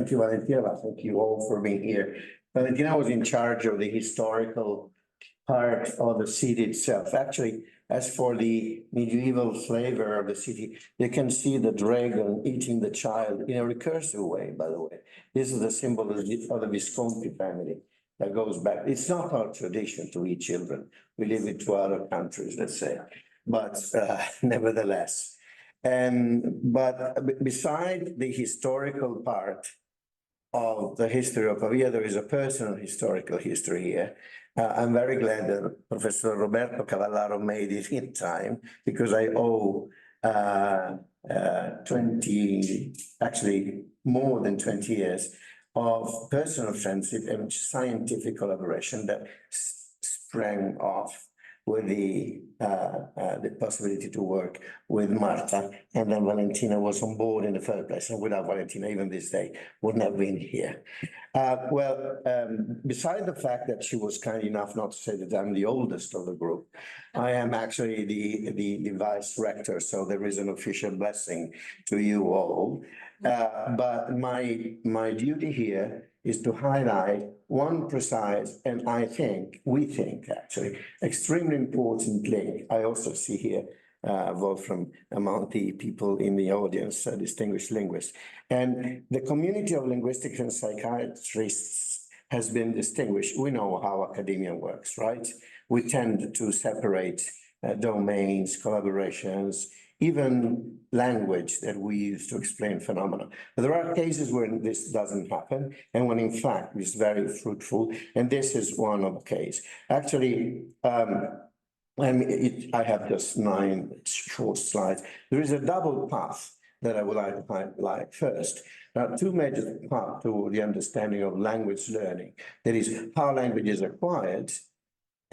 Thank you, Valentina. Thank you all for being here. Valentina was in charge of the historical part of the city itself. Actually, as for the medieval flavor of the city, you can see the dragon eating the child in a recursive way, by the way. This is the symbol of the Visconti family that goes back. It's not our tradition to eat children. We leave it to other countries, let's say, but nevertheless. But beside the historical part of the history of Pavia, there is a personal historical history here. I'm very glad that Professor Roberto Cavallaro made it in time, because I owe 20, actually more than 20 years of personal friendship and scientific collaboration that sprang off with the possibility to work with Marta, and then Valentina was on board in the first place. And without Valentina, even this day, wouldn't have been here. Beside the fact that she was kind enough not to say that I'm the oldest of the group, I am actually the vice rector, so there is an official blessing to you all. But my duty here is to highlight one precise, and we think actually, extremely important link. I also see here Wolfram among the people in the audience, distinguished linguists. And the community of linguistics and psychiatrists has been distinguished. We know how academia works, right? We tend to separate domains, collaborations, even language that we use to explain phenomena. But there are cases where this doesn't happen, and when in fact it's very fruitful, and this is one of the cases. Actually, I have just 9 short slides. There is a double path that I would like to highlight first. There are 2 major paths to the understanding of language learning. That is how language is acquired,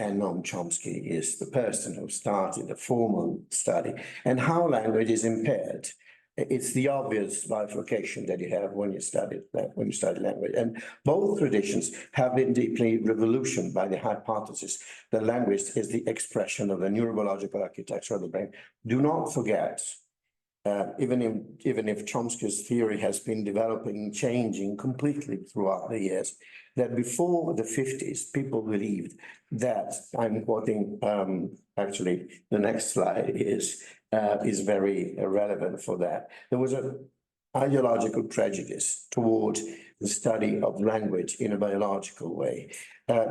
and Noam Chomsky is the person who started the formal study, and how language is impaired. It's the obvious bifurcation that you have when you study language. And both traditions have been deeply revolutionized by the hypothesis that language is the expression of the neurobiological architecture of the brain. Do not forget, even if Chomsky's theory has been developing, changing completely throughout the years, that before the 50s, people believed that, I'm quoting, actually, the next slide is very relevant for that. There was an ideological prejudice towards the study of language in a biological way. I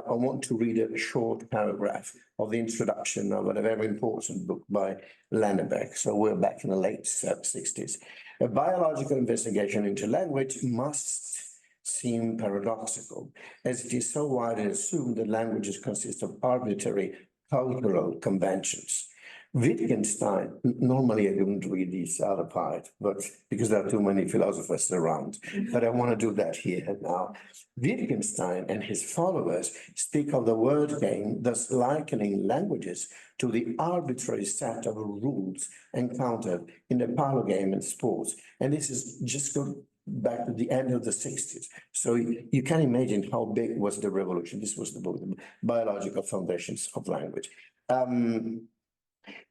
want to read a short paragraph of the introduction of a very important book by Lennebeck. So we're back in the late 60s. A biological investigation into language must seem paradoxical, as it is so widely assumed that languages consist of arbitrary cultural conventions. Wittgenstein, normally I don't read this other part, but because there are too many philosophers around, but I want to do that here now. Wittgenstein and his followers speak of the word game, thus likening languages to the arbitrary set of rules encountered in the parlor game and sports. And this is just go back to the end of the 60s. So you can imagine how big was the revolution. This was the book, The Biological Foundations of Language.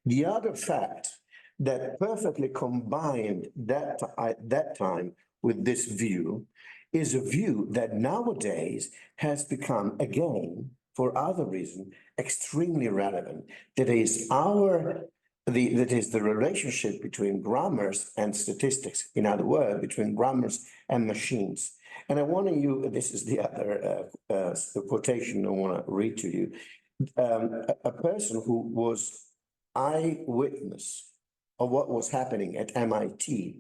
The other fact that perfectly combined that time with this view is a view that nowadays has become, again, for other reasons, extremely relevant. That is the relationship between grammars and statistics. In other words, between grammars and machines. And I want to this is the other quotation I want to read to you. A person who was eyewitness of what was happening at MIT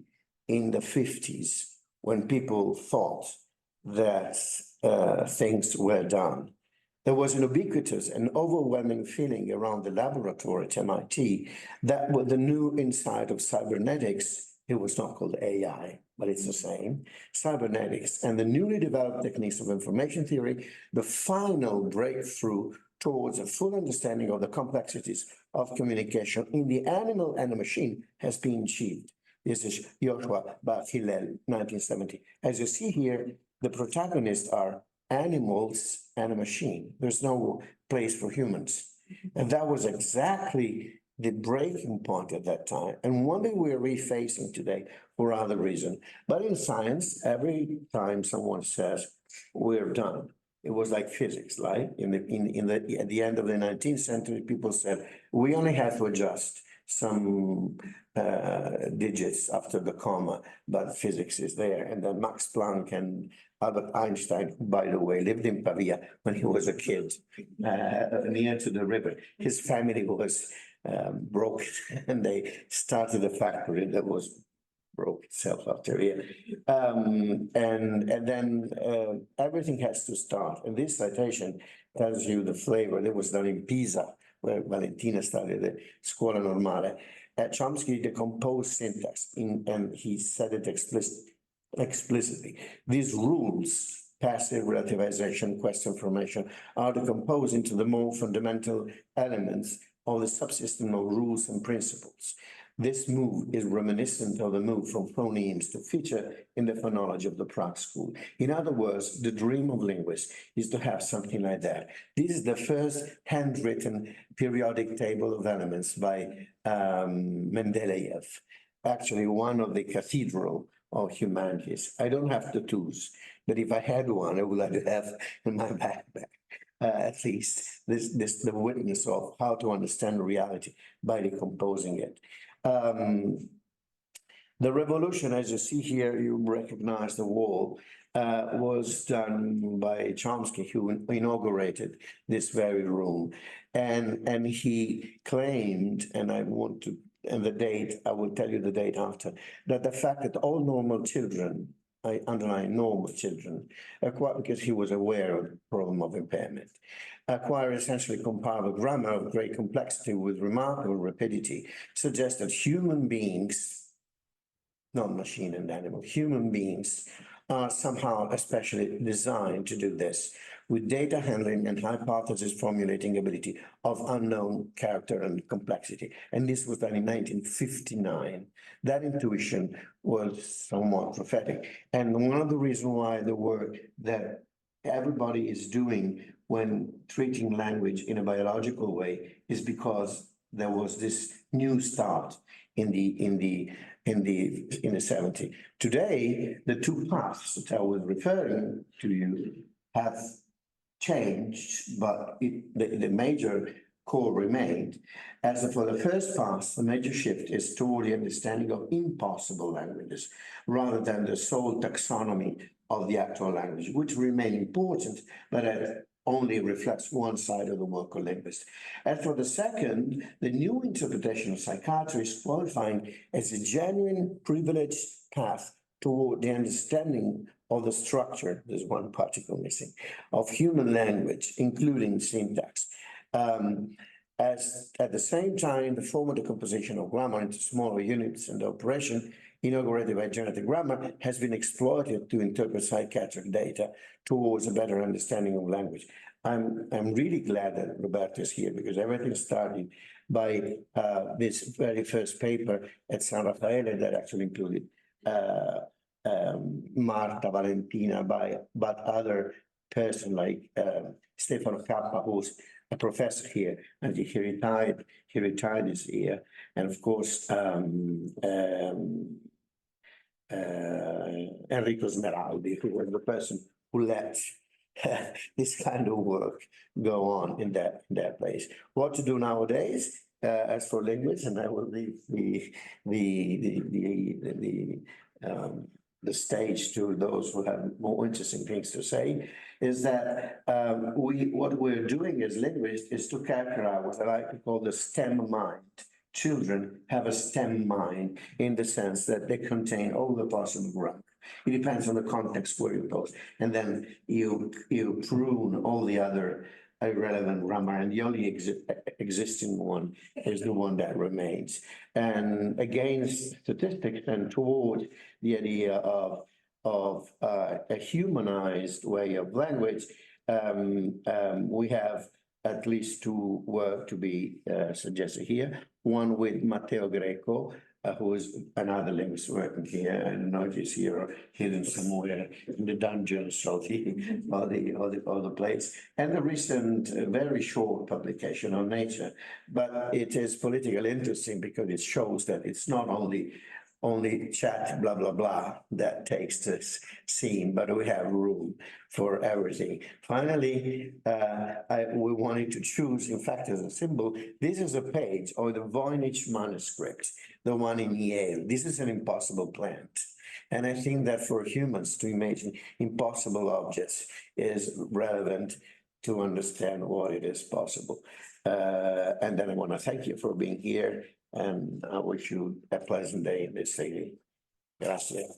in the 50s, when people thought that things were done. There was an ubiquitous and overwhelming feeling around the laboratory at MIT that with the new insight of cybernetics, it was not called AI, but it's the same, cybernetics, and the newly developed techniques of information theory, the final breakthrough towards a full understanding of the complexities of communication in the animal and the machine has been achieved. This is Joshua Bar Hillel, 1970. As you see here, the protagonists are animals and a machine. There's no place for humans. And that was exactly the breaking point at that time, and one that we're refacing today for other reason. But in science, every time someone says we're done, it was like physics, right? At the end of the 19th century, people said we only have to adjust some digits after the comma, but physics is there. And then Max Planck and Albert Einstein, who, by the way, lived in Pavia when he was a kid, near to the river. His family was broke, and they started a factory that was broke itself after here. And then everything has to start. And this citation tells you the flavor. That was done in Pisa, where Valentina studied the Scuola Normale. Chomsky decomposed syntax, and he said it explicitly. These rules, passive relativization, question formation, are decomposed into the more fundamental elements of the subsystem of rules and principles. This move is reminiscent of the move from phonemes to feature in the phonology of the Prague school. In other words, the dream of linguists is to have something like that. This is the first handwritten periodic table of elements by Mendeleev, actually one of the cathedral of humanities. I don't have tattoos, but if I had one, I would like to have in my backpack. At least the witness of how to understand reality by decomposing it. The revolution, as you see here, you recognize the wall, was done by Chomsky, who inaugurated this very room. And he claimed, and I want to, and the date, I will tell you the date after, that the fact that all normal children, I underline normal children, because he was aware of the problem of impairment, acquire essentially comparable grammar of great complexity with remarkable rapidity, suggests that human beings, not machine and animal, human beings are somehow especially designed to do this with data handling and hypothesis formulating ability of unknown character and complexity. And this was done in 1959. That intuition was somewhat prophetic. And one of the reasons why the work that everybody is doing when treating language in a biological way is because there was this new start in the 70s. Today, the two paths that I was referring to you have changed, but the major core remained. As for the first path, the major shift is toward the understanding of impossible languages rather than the sole taxonomy of the actual language, which remain important, but only reflects one side of the work of linguists. And for the second, the new interpretation of psychiatry is qualifying as a genuine privileged path toward the understanding of the structure, there's one particle missing, of human language, including syntax. As at the same time, the formal decomposition of grammar into smaller units and the operation inaugurated by generative grammar has been exploited to interpret psychiatric data towards a better understanding of language. I'm really glad that Roberto is here because everything started by this very first paper at San Raffaele that actually included Marta, Valentina, but other person like Stefano Cappa, who's a professor here, and he retired this year, and of course Enrico Smeraldi, who was the person who let this kind of work go on in that place. What to do nowadays? As for language, and I will leave the stage to those who have more interesting things to say, is that what we're doing as linguists is to characterize what I like to call the STEM mind. Children have a STEM mind in the sense that they contain all the possible grammar. It depends on the context where you pose, and then you prune all the other irrelevant grammar, and the only existing one is the one that remains. And against statistics and toward the idea of a humanized way of language, we have at least two work to be suggested here. One with Matteo Greco, who is another linguist working here. I don't know if he's here or hidden somewhere in the dungeons of the place. And the recent, very short publication on Nature, but it is politically interesting because it shows that it's not only chat, blah, blah, blah, that takes this scene, but we have room for everything. Finally, we wanted to choose, in fact, as a symbol, this is a page of the Voynich manuscript, the one in Yale. This is an impossible plant. And I think that for humans to imagine impossible objects is relevant to understand what it is possible. And then I want to thank you for being here, and I wish you a pleasant day in this city. Gracias.